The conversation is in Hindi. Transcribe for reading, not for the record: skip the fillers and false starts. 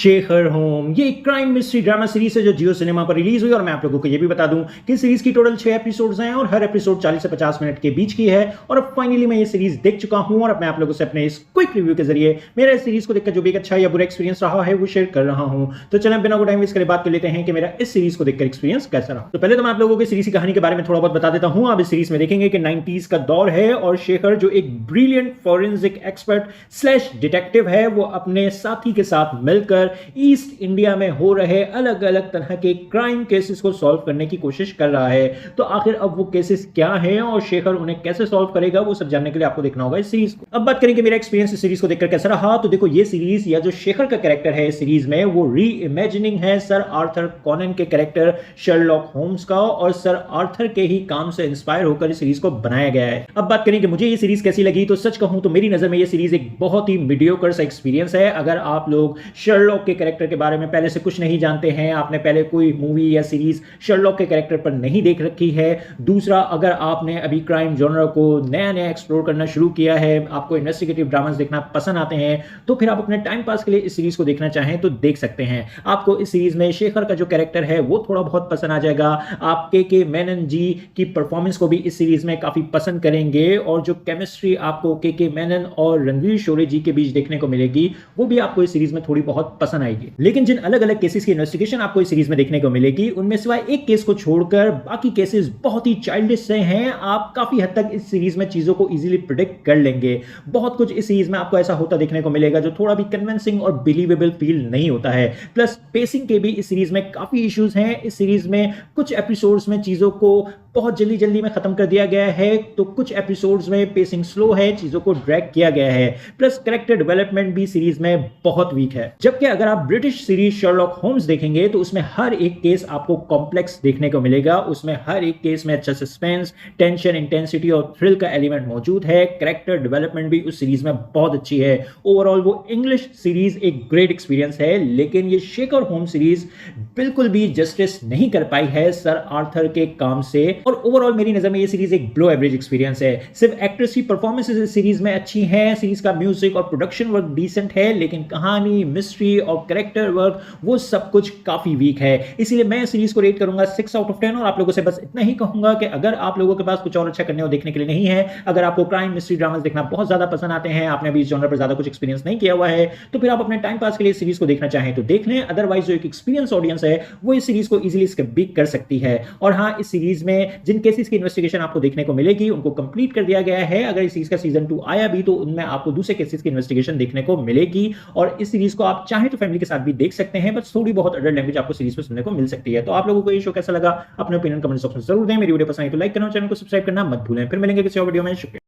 शेखर होम ये एक क्राइम मिस्ट्री ड्रामा सीरीज है जो जियो सिनेमा पर रिलीज हुई और मैं आप लोगों को ये भी बता दूं कि सीरीज की टोटल 6 एपिसोड्स हैं और हर एपिसोड 40 से 50 मिनट के बीच की है। और अब फाइनली मैं ये सीरीज देख चुका हूं और अब मैं आप लोगों से अपने इस क्विक रिव्यू के जरिए मेरा इस सीरीज को देखकर जो भी एक अच्छा या बुरा एक्सपीरियंस रहा है वो शेयर कर रहा हूं। तो चलें बिना कोई टाइम वेस्ट करे बात कर लेते हैं कि मेरा इस सीरीज को देखकर एक्सपीरियंस कैसा रहा। तो पहले तो मैं आप लोगों को सीरीज की कहानी के बारे में थोड़ा बहुत बता देता हूं। आप इस सीरीज में देखेंगे कि 90s का दौर है और शेखर जो एक brilliant forensic expert slash detective है वो अपने साथी के साथ मिलकर ईस्ट इंडिया में हो रहे अलग अलग तरह के क्राइम केसेस को सॉल्व करने की कोशिश कर रहा है। तो आखिर अब वो केसेस क्या हैं और शेखर उन्हें कैसे सॉल्व करेगा वो सब जानने के लिए आपको देखना होगा इस सीरीज को। अब बात करें कि मेरा एक्सपीरियंस इस सीरीज को देखकर कैसा रहा। तो देखो ये सीरीज या जो शेखर का कैरेक्टर है इस सीरीज में वो री इमेजिनिंग है सर आर्थर कॉनन के कैरेक्टर शर्लॉक होम्स का और सर आर्थर के ही काम से इंस्पायर होकर इस सीरीज को बनाया गया है। अब बात करें कि मुझे ये सीरीज कैसी लगी तो सच कहूं तो मेरी नजर में ये सीरीज एक बहुत ही मीडियोकर सा एक्सपीरियंस है। अगर आप लोग शर्लॉक के कैरेक्टर के बारे में पहले से कुछ नहीं जानते हैं, आपने पहले कोई मूवी या सीरीज शर्लॉक के कैरेक्टर पर नहीं देख रखी है, दूसरा अगर आपने अभी क्राइम जॉनर को नया नया एक्सप्लोर करना शुरू किया है, आपको इन्वेस्टिगेटिव ड्रामास देखना पसंद आते हैं, तो फिर आप अपने टाइम पास के लिए इस सीरीज को देखना चाहें तो देख सकते हैं। आपको इस सीरीज में शेखर का जो कैरेक्टर है वो थोड़ा बहुत पसंद आ जाएगा। आप के मेनन जी की परफॉर्मेंस को भी इस सीरीज में काफी पसंद करेंगे और जो केमिस्ट्री आपको के मेनन और रणवीर शोरे जी के बीच देखने को मिलेगी वो भी आपको इस सीरीज में थोड़ी बहुत पसंद आएगी। लेकिन जिन अलग अलग केसेस की इन्वेस्टिगेशन आपको इस सीरीज में देखने को मिलेगी उनमें सिवाय एक केस को छोड़कर बाकी केसेस बहुत ही चाइल्डिश से हैं। आप काफी हद तक इस सीरीज में चीजों को इजीली प्रिडिक्ट कर लेंगे। बहुत कुछ इस सीरीज में आपको ऐसा होता देखने को मिलेगा जो थोड़ा भी कन्विंसिंग और बिलीवेबल फील नहीं होता है। प्लस पेसिंग के भी इस सीरीज में काफी इश्यूज हैं। इस सीरीज में कुछ एपिसोड्स में चीजों को बहुत जल्दी जल्दी में खत्म कर दिया गया है तो कुछ एपिसोड्स में पेसिंग स्लो है, चीजों को ड्रैग किया गया है। प्लस कैरेक्टर डेवलपमेंट भी सीरीज में बहुत वीक है। जबकि अगर आप ब्रिटिश सीरीज शर्लॉक होम्स देखेंगे तो उसमें हर एक केस आपको कॉम्प्लेक्स देखने को मिलेगा। उसमें हर एक केस में अच्छा सस्पेंस, टेंशन, इंटेंसिटी और थ्रिल का एलिमेंट मौजूद है। कैरेक्टर डेवलपमेंट भी उस सीरीज में बहुत अच्छी है। ओवरऑल वो इंग्लिश सीरीज एक ग्रेट एक्सपीरियंस है। लेकिन ये शेखर होम सीरीज बिल्कुल भी जस्टिस नहीं कर पाई है सर आर्थर के काम से और ओवरऑल मेरी नजर में ये सीरीज एक बिलो एवरेज एक्सपीरियंस है। सिर्फ एक्ट्रेस की परफॉर्मेंसेस इस सीरीज में अच्छी हैं, सीरीज का म्यूजिक और प्रोडक्शन वर्क डिसेंट है, लेकिन कहानी, मिस्ट्री और कैरेक्टर वर्क वो सब कुछ काफी वीक है। इसीलिए मैं सीरीज को रेट करूंगा 6 आउट ऑफ 10 और आप लोगों से बस इतना ही कहूंगा कि अगर आप लोगों के पास कुछ और अच्छा करने और देखने के लिए नहीं है, अगर आपको क्राइम मिस्ट्री ड्रामास देखना बहुत ज्यादा पसंद आते हैं, आपने अभी इस जॉनर पर ज्यादा कुछ एक्सपीरियंस नहीं किया हुआ है, तो फिर आप अपने टाइम पास के लिए सीरीज को देखना चाहें तो देख लें। अदरवाइज जो एक एक्सपीरियंस ऑडियंस है वो इस सीरीज को इजीली स्किप भी कर सकती है। और हाँ, इस सीरीज में जिन केसेस की इन्वेस्टिगेशन आपको देखने को मिलेगी उनको कंप्लीट कर दिया गया है। अगर इस सीरीज का सीजन 2 आया भी तो उनमें आपको दूसरे केसेस की इन्वेस्टिगेशन देखने को मिलेगी और इस सीरीज को आप चाहें तो फैमिली के साथ भी देख सकते हैं, बस थोड़ी बहुत अडल्ट लैंग्वेज आपको सीरीज में सुनने को मिल सकती है। तो आप लोगों को ये शो कैसा लगा अपने ओपिनियन कमेंट बॉक्स में जरूर दें। मेरी वीडियो पसंद आई तो लाइक करना, चैनल को सब्सक्राइब करना मत भूलें। फिर मिलेंगे किसी और वीडियो में। शुक्रिया।